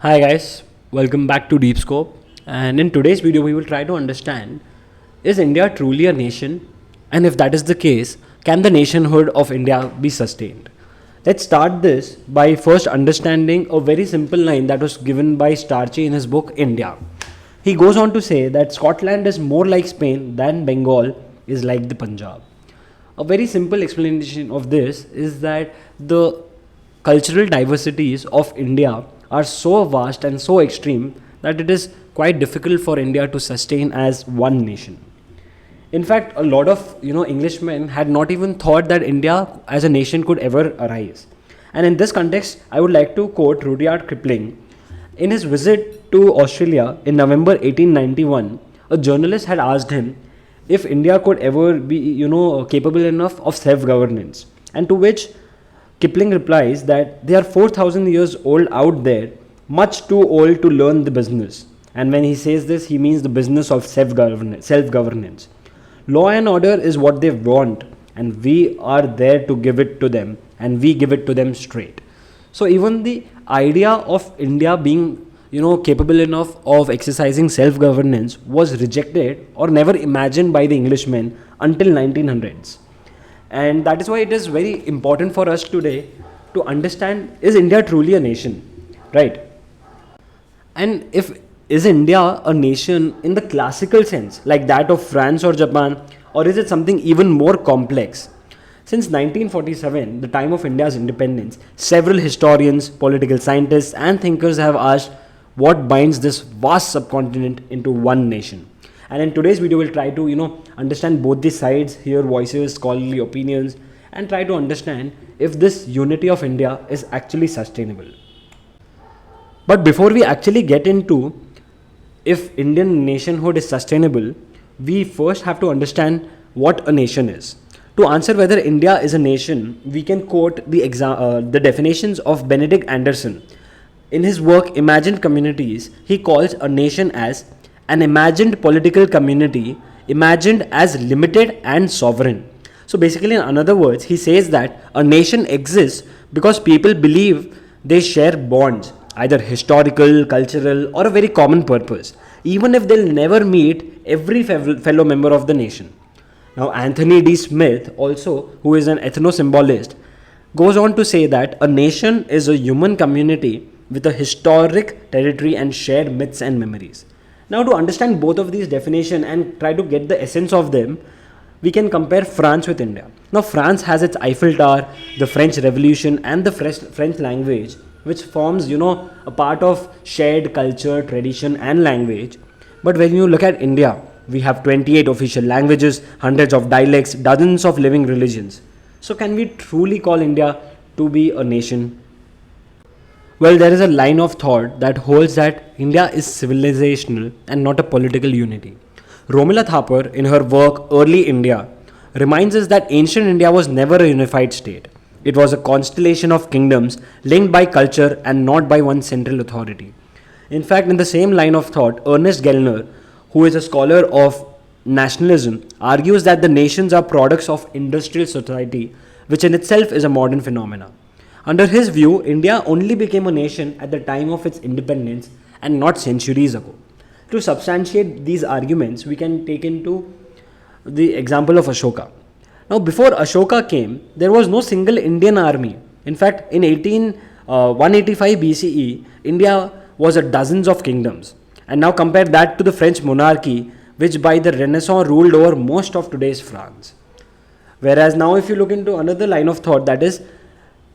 Hi guys, welcome back to DeepScope. And in today's video, we will try to understand, is India truly a nation? And if that is the case, can the nationhood of India be sustained? Let's start this by first understanding a very simple line that was given by Starchy in his book India. He goes on to say that Scotland is more like Spain than Bengal is like the Punjab. A very simple explanation of this is that the cultural diversities of India are so vast and so extreme that it is quite difficult for India to sustain as one nation. In fact, a lot of Englishmen had not even thought that India as a nation could ever arise. And in this context, I would like to quote Rudyard Kipling. In his visit to Australia in November 1891, a journalist had asked him if India could ever be capable enough of self-governance, and to which Kipling replies that they are 4,000 years old out there, much too old to learn the business. And when he says this, he means the business of self-governance. Law and order is what they want, and we are there to give it to them, and we give it to them straight. So even the idea of India being capable enough of exercising self-governance was rejected or never imagined by the Englishmen until 1900s. And that is why it is very important for us today to understand, is India truly a nation, right? And if is India a nation in the classical sense, like that of France or Japan, or is it something even more complex? Since 1947, the time of India's independence, several historians, political scientists and thinkers have asked what binds this vast subcontinent into one nation. And in today's video, we'll try to understand both the sides, hear voices, scholarly opinions, and try to understand if this unity of India is actually sustainable. But before we actually get into if Indian nationhood is sustainable, we first have to understand what a nation is. To answer whether India is a nation, we can quote the definitions of Benedict Anderson. In his work Imagined Communities, he calls a nation as an imagined political community, imagined as limited and sovereign. So basically, in other words, he says that a nation exists because people believe they share bonds, either historical, cultural, or a very common purpose, even if they'll never meet every fellow member of the nation. Now, Anthony D. Smith, also, who is an ethno-symbolist, goes on to say that a nation is a human community with a historic territory and shared myths and memories. Now, to understand both of these definitions and try to get the essence of them, we can compare France with India. Now, France has its Eiffel Tower, the French Revolution, and the French language, which forms, a part of shared culture, tradition, and language. But when you look at India, we have 28 official languages, hundreds of dialects, dozens of living religions. So, can we truly call India to be a nation? Well, there is a line of thought that holds that India is civilizational and not a political unity. Romila Thapar, in her work Early India, reminds us that ancient India was never a unified state. It was a constellation of kingdoms linked by culture and not by one central authority. In fact, in the same line of thought, Ernest Gellner, who is a scholar of nationalism, argues that the nations are products of industrial society, which in itself is a modern phenomenon. Under his view, India only became a nation at the time of its independence and not centuries ago. To substantiate these arguments, we can take into the example of Ashoka. Now, before Ashoka came, there was no single Indian army. In fact, in 185 BCE, India was a dozens of kingdoms. And now compare that to the French monarchy, which by the Renaissance ruled over most of today's France. Whereas now, if you look into another line of thought, that is,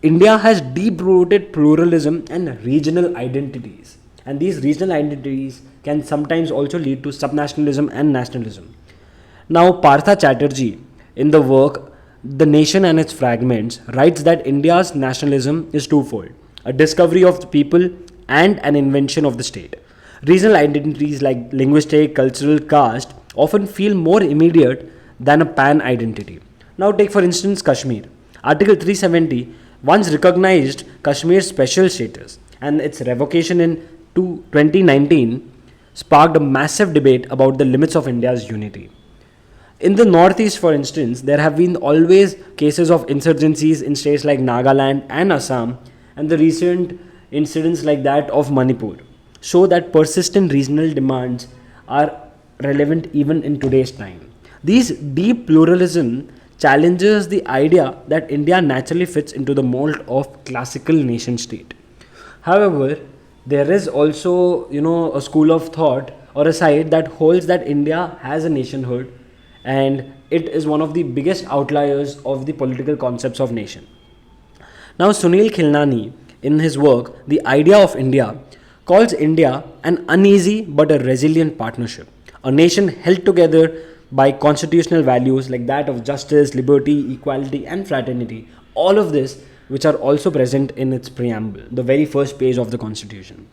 India has deep-rooted pluralism and regional identities. And these regional identities can sometimes also lead to subnationalism and nationalism. Now, Partha Chatterjee, in the work The Nation and Its Fragments, writes that India's nationalism is twofold: a discovery of the people and an invention of the state. Regional identities like linguistic, cultural, caste often feel more immediate than a pan identity. Now, take for instance Kashmir. Article 370 once recognized Kashmir's special status, and its revocation in 2019 sparked a massive debate about the limits of India's unity. In the northeast, for instance, there have been always cases of insurgencies in states like Nagaland and Assam, and the recent incidents like that of Manipur show that persistent regional demands are relevant even in today's time. These deep pluralism challenges the idea that India naturally fits into the mold of classical nation state. However, there is also, a school of thought or a side that holds that India has a nationhood, and it is one of the biggest outliers of the political concepts of nation. Now, Sunil Khilnani, in his work The Idea of India, calls India an uneasy but a resilient partnership, a nation held together by constitutional values like that of justice, liberty, equality, and fraternity. All of this, which are also present in its preamble, the very first page of the Constitution.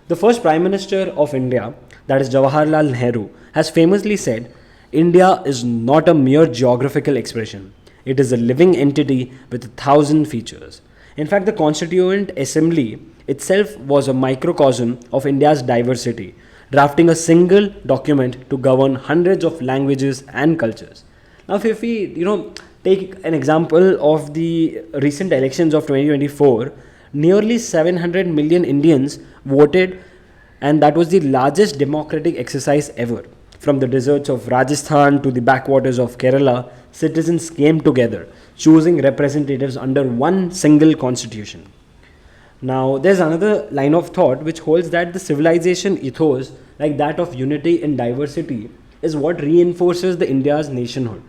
The first Prime Minister of India, that is Jawaharlal Nehru, has famously said, India is not a mere geographical expression. It is a living entity with 1,000 features. In fact, the Constituent Assembly itself was a microcosm of India's diversity, drafting a single document to govern hundreds of languages and cultures. Now, if we, take an example of the recent elections of 2024, nearly 700 million Indians voted, and that was the largest democratic exercise ever. From the deserts of Rajasthan to the backwaters of Kerala, citizens came together, choosing representatives under one single constitution. Now, there's another line of thought which holds that the civilization ethos, like that of unity in diversity, is what reinforces the India's nationhood.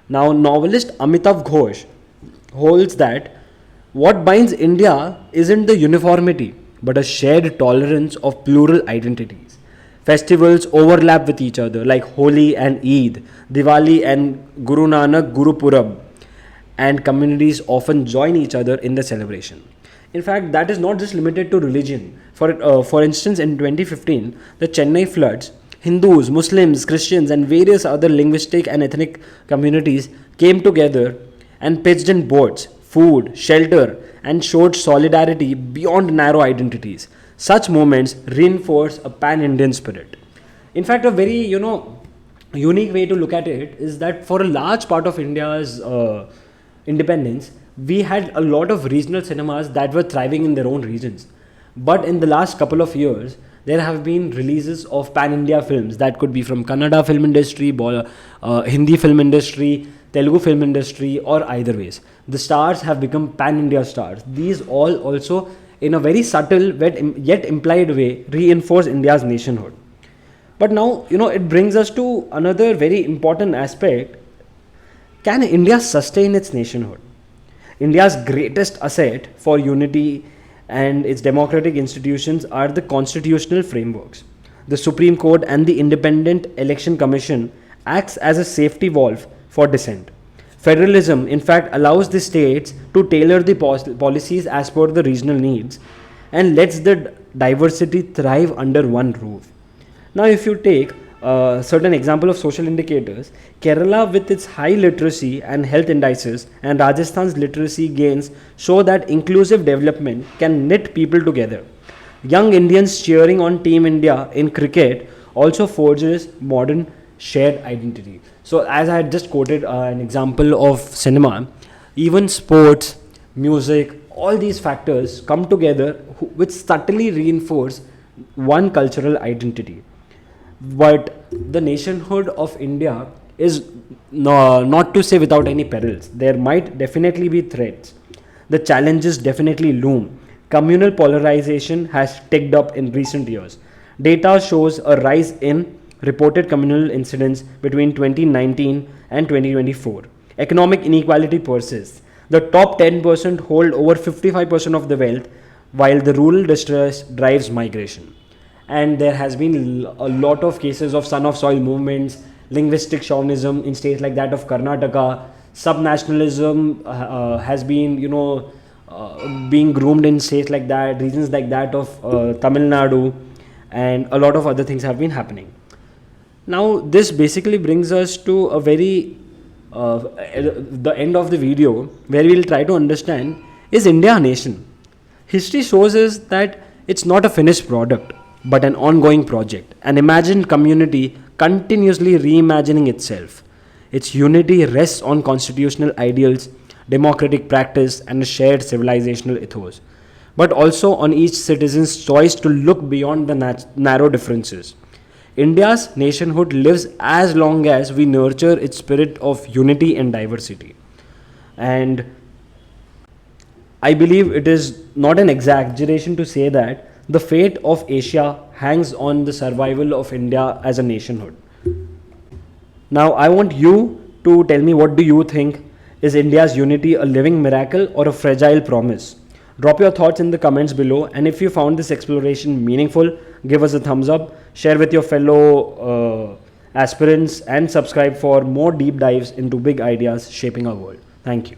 Now, novelist Amitav Ghosh holds that what binds India isn't the uniformity, but a shared tolerance of plural identities. Festivals overlap with each other, like Holi and Eid, Diwali and Guru Nanak Guru Purab, and communities often join each other in the celebration. In fact, that is not just limited to religion. For instance, in 2015, the Chennai floods, Hindus, Muslims, Christians, and various other linguistic and ethnic communities came together and pitched in boats, food, shelter, and showed solidarity beyond narrow identities. Such moments reinforce a pan-Indian spirit. In fact, a very unique way to look at it is that for a large part of India's independence, we had a lot of regional cinemas that were thriving in their own regions. But in the last couple of years, there have been releases of pan-India films that could be from Kannada film industry, Hindi film industry, Telugu film industry, or either ways. The stars have become pan-India stars. These all also, in a very subtle yet implied way, reinforce India's nationhood. But now, it brings us to another very important aspect. Can India sustain its nationhood? India's greatest asset for unity and its democratic institutions are the constitutional frameworks. The Supreme Court and the Independent Election Commission acts as a safety valve for dissent. Federalism, in fact, allows the states to tailor the policies as per the regional needs and lets the diversity thrive under one roof. Now, if you take a certain example of social indicators, Kerala with its high literacy and health indices and Rajasthan's literacy gains show that inclusive development can knit people together. Young Indians cheering on Team India in cricket also forges modern shared identity. So as I had just quoted an example of cinema, even sports, music, all these factors come together which subtly reinforce one cultural identity. But the nationhood of India is not to say without any perils. There might definitely be threats. The challenges definitely loom. Communal polarization has ticked up in recent years. Data shows a rise in reported communal incidents between 2019 and 2024. Economic inequality persists. The top 10% hold over 55% of the wealth, while the rural distress drives migration. And there has been a lot of cases of son of soil movements, linguistic chauvinism in states like that of Karnataka. Subnationalism has been, being groomed in states like that, regions like that of Tamil Nadu, and a lot of other things have been happening. Now, this basically brings us to a very the end of the video, where we will try to understand, is India a nation? History shows us that it's not a finished product, but an ongoing project, an imagined community continuously reimagining itself. Its unity rests on constitutional ideals, democratic practice, and a shared civilizational ethos. but also on each citizen's choice to look beyond the narrow differences. India's nationhood lives as long as we nurture its spirit of unity and diversity. And I believe it is not an exaggeration to say that the fate of Asia hangs on the survival of India as a nationhood. Now, I want you to tell me, what do you think? Is India's unity a living miracle or a fragile promise? Drop your thoughts in the comments below, and if you found this exploration meaningful, give us a thumbs up, share with your fellow aspirants, and subscribe for more deep dives into big ideas shaping our world. Thank you.